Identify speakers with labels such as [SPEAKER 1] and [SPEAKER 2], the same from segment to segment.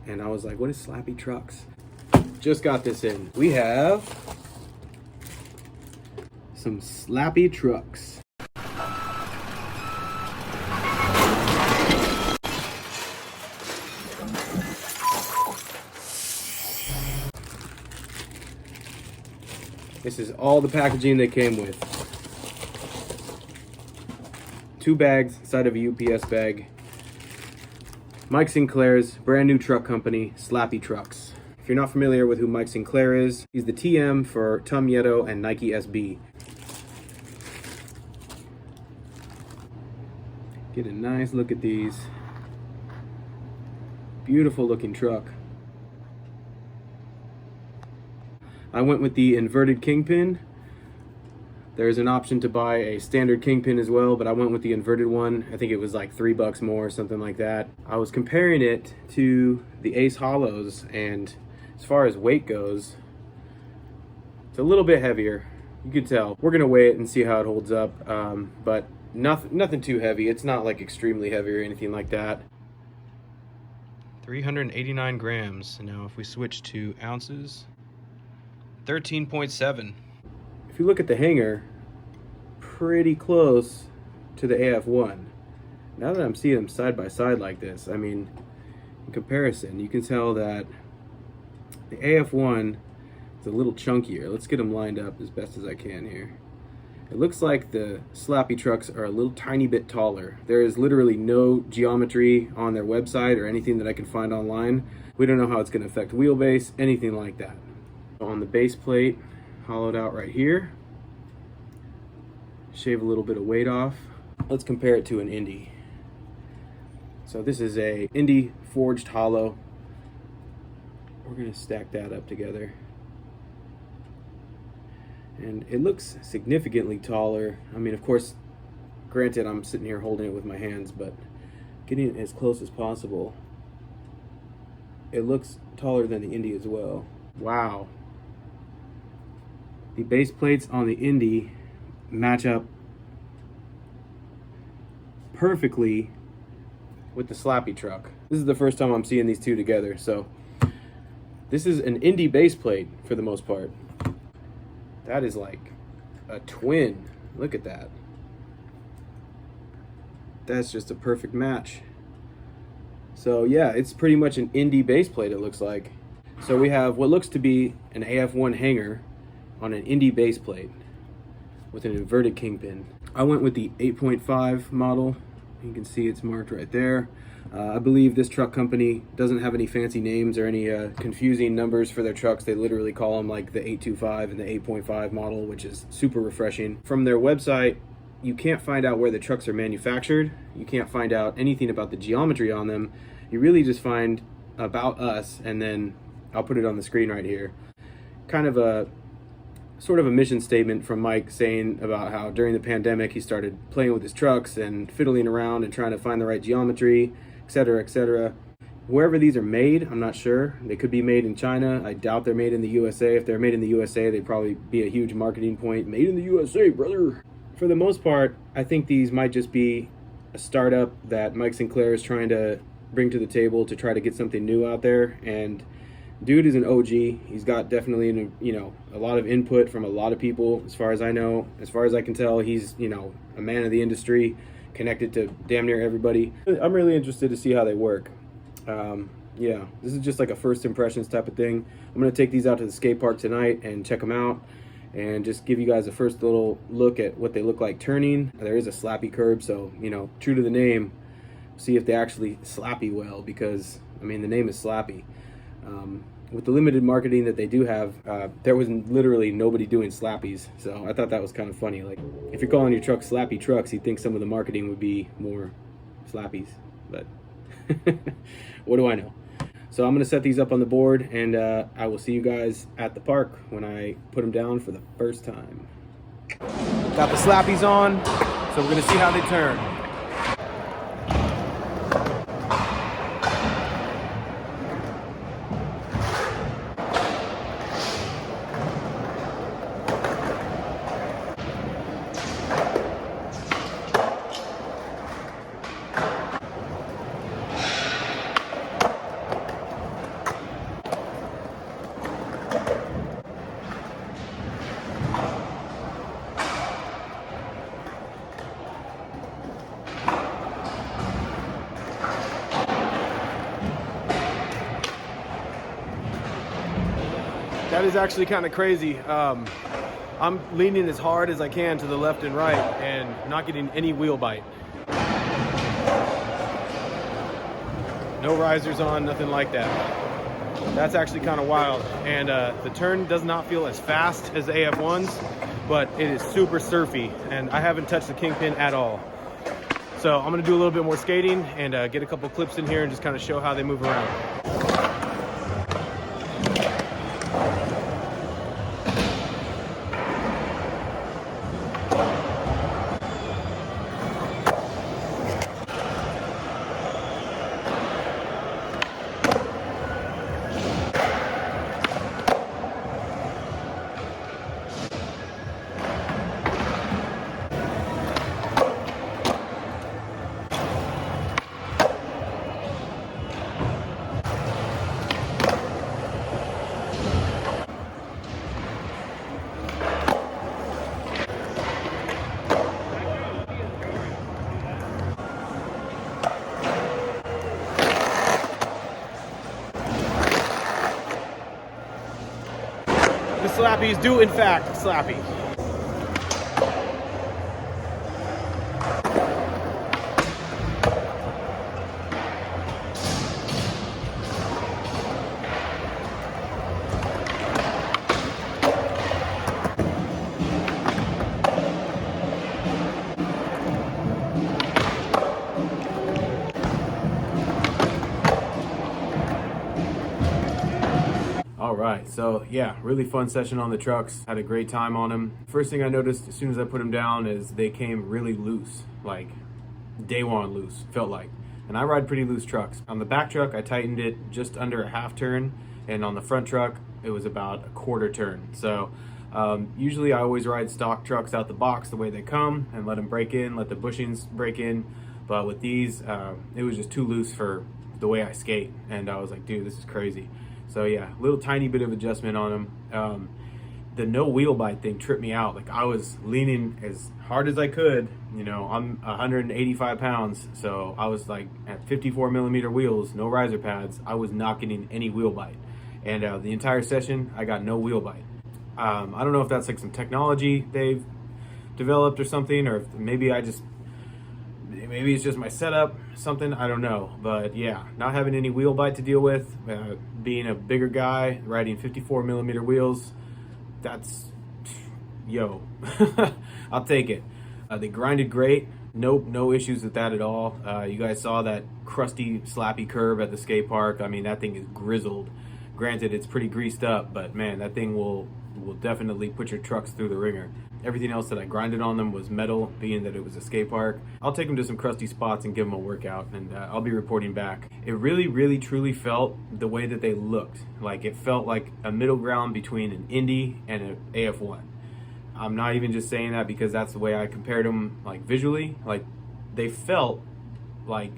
[SPEAKER 1] and I was like, what is Slappy Trucks? Just got this in. We have some Slappy Trucks. This is all the packaging they came with. 2 bags inside of a UPS bag. Mike Sinclair's brand new truck company, Slappy Trucks. If you're not familiar with who Mike Sinclair is, he's the TM for Tom Yeto and Nike SB. Get a nice look at these. Beautiful looking truck. I went with the inverted kingpin. There's an option to buy a standard kingpin as well, but I went with the inverted one. I think it was like $3 more, something like that. I was comparing it to the Ace Hollows, and as far as weight goes, it's a little bit heavier. You can tell. We're gonna weigh it and see how it holds up, but nothing too heavy. It's not like extremely heavy or anything like that. 389 grams. Now if we switch to ounces, 13.7. If you look at the hanger, pretty close to the AF1. Now that I'm seeing them side by side like this, I mean, in comparison, you can tell that the AF1 is a little chunkier. Let's get them lined up as best as I can here. It looks like the Slappy Trucks are a little tiny bit taller. There is literally no geometry on their website or anything that I can find online. We don't know how it's going to affect wheelbase, anything like that. On the base plate, hollowed out right here. Shave a little bit of weight off. Let's compare it to an Indy. So this is a Indy forged hollow. We're gonna stack that up together. And it looks significantly taller. I mean, of course, granted, I'm sitting here holding it with my hands, but getting it as close as possible, it looks taller than the Indy as well. Wow. The base plates on the Indy match up perfectly with the Slappy truck. This is the first time I'm seeing these two together, so this is an Indy base plate for the most part. That is like a twin. Look at that. That's just a perfect match. So yeah, it's pretty much an Indy base plate, it looks like. So we have what looks to be an AF1 hanger on an Indy base plate with an inverted kingpin. I went with the 8.5 model. You can see it's marked right there. I believe this truck company doesn't have any fancy names or any confusing numbers for their trucks. They literally call them like the 825 and the 8.5 model, which is super refreshing. From their website, you can't find out where the trucks are manufactured. You can't find out anything about the geometry on them. You really just find about us, and then I'll put it on the screen right here. Kind of a sort of a mission statement from Mike saying about how during the pandemic he started playing with his trucks and fiddling around and trying to find the right geometry, etc., etc. Wherever these are made, I'm not sure. They could be made in China. I doubt they're made in the USA. If they're made in the USA, they'd probably be a huge marketing point. Made in the USA, brother. For the most part, I think these might just be a startup that Mike Sinclair is trying to bring to the table to try to get something new out there. And dude is an OG. He's got definitely a lot of input from a lot of people. As far as I know, as far as I can tell, he's a man of the industry, connected to damn near everybody. I'm really interested to see how they work. Yeah, this is just like a first impressions type of thing. I'm gonna take these out to the skate park tonight and check them out, and just give you guys a first little look at what they look like turning. There is a slappy curb, so true to the name, see if they actually slappy well, because I mean the name is Slappy. With the limited marketing that they do have, there was literally nobody doing slappies, so I thought that was kind of funny. Like, if you're calling your truck Slappy Trucks, you'd think some of the marketing would be more slappies, but what do I know? So I'm gonna set these up on the board, and I will see you guys at the park when I put them down for the first time. Got the slappies on, so we're gonna see how they turn. That is actually kind of crazy. I'm leaning as hard as I can to the left and right and not getting any wheel bite. No risers on, nothing like that. That's actually kind of wild. And the turn does not feel as fast as the AF1s, but it is super surfy, and I haven't touched the Kingpin at all. So I'm gonna do a little bit more skating and get a couple clips in here and just kind of show how they move around. The Slappies do in fact slappy. All right, so yeah, really fun session on the trucks. Had a great time on them. First thing I noticed as soon as I put them down is they came really loose, like day one loose, felt like. And I ride pretty loose trucks. On the back truck, I tightened it just under a half turn, and on the front truck, it was about a quarter turn. So usually I always ride stock trucks out the box the way they come and let them break in, let the bushings break in. But with these, it was just too loose for the way I skate. And I was like, dude, this is crazy. So yeah, little tiny bit of adjustment on them. The no wheel bite thing tripped me out. Like I was leaning as hard as I could. You know, I'm 185 pounds, so I was like at 54 millimeter wheels, no riser pads. I was not getting any wheel bite, and the entire session I got no wheel bite. I don't know if that's like some technology they've developed or something, or if maybe it's just my setup, something, I don't know. But yeah, not having any wheel bite to deal with, being a bigger guy, riding 54 millimeter wheels, that's, yo, I'll take it. They grinded great, no issues with that at all. You guys saw that crusty, slappy curb at the skate park. I mean, that thing is grizzled. Granted, it's pretty greased up, but man, that thing will definitely put your trucks through the ringer. Everything else that I grinded on them was metal, being that it was a skate park. I'll take them to some crusty spots and give them a workout, and I'll be reporting back. It really, truly felt the way that they looked. Like it felt like a middle ground between an Indy and an AF1. I'm not even just saying that because that's the way I compared them, like visually. Like they felt like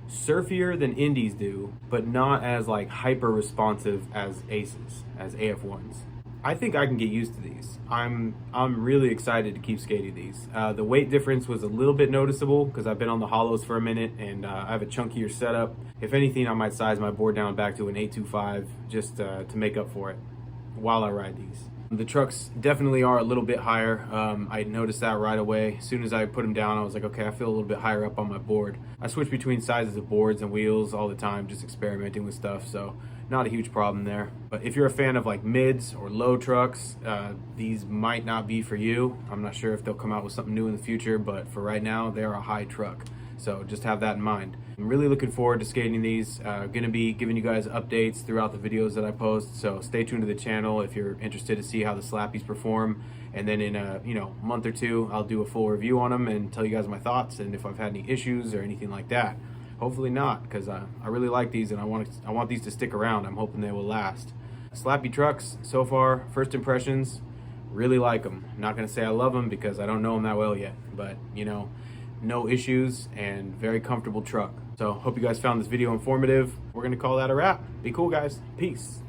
[SPEAKER 1] surfier than Indies do, but not as like hyper responsive as Aces, as AF1s. I think I can get used to these. I'm really excited to keep skating these. The weight difference was a little bit noticeable because I've been on the hollows for a minute, and I have a chunkier setup. If anything, I might size my board down back to an 825 just to make up for it while I ride these. The trucks definitely are a little bit higher. I noticed that right away. As soon as I put them down, I was like, okay, I feel a little bit higher up on my board. I switch between sizes of boards and wheels all the time, just experimenting with stuff, so not a huge problem there. But if you're a fan of like mids or low trucks, these might not be for you. I'm not sure if they'll come out with something new in the future, but for right now, they're a high truck. So just have that in mind. I'm really looking forward to skating these. Gonna be giving you guys updates throughout the videos that I post, so stay tuned to the channel if you're interested to see how the Slappies perform. And then in a month or two, I'll do a full review on them and tell you guys my thoughts and if I've had any issues or anything like that. Hopefully not, because I really like these and I want these to stick around. I'm hoping they will last. Slappy Trucks, so far, first impressions, really like them. Not gonna say I love them because I don't know them that well yet, but no issues and very comfortable truck. So hope you guys found this video informative. We're gonna call that a wrap. Be cool, guys. Peace.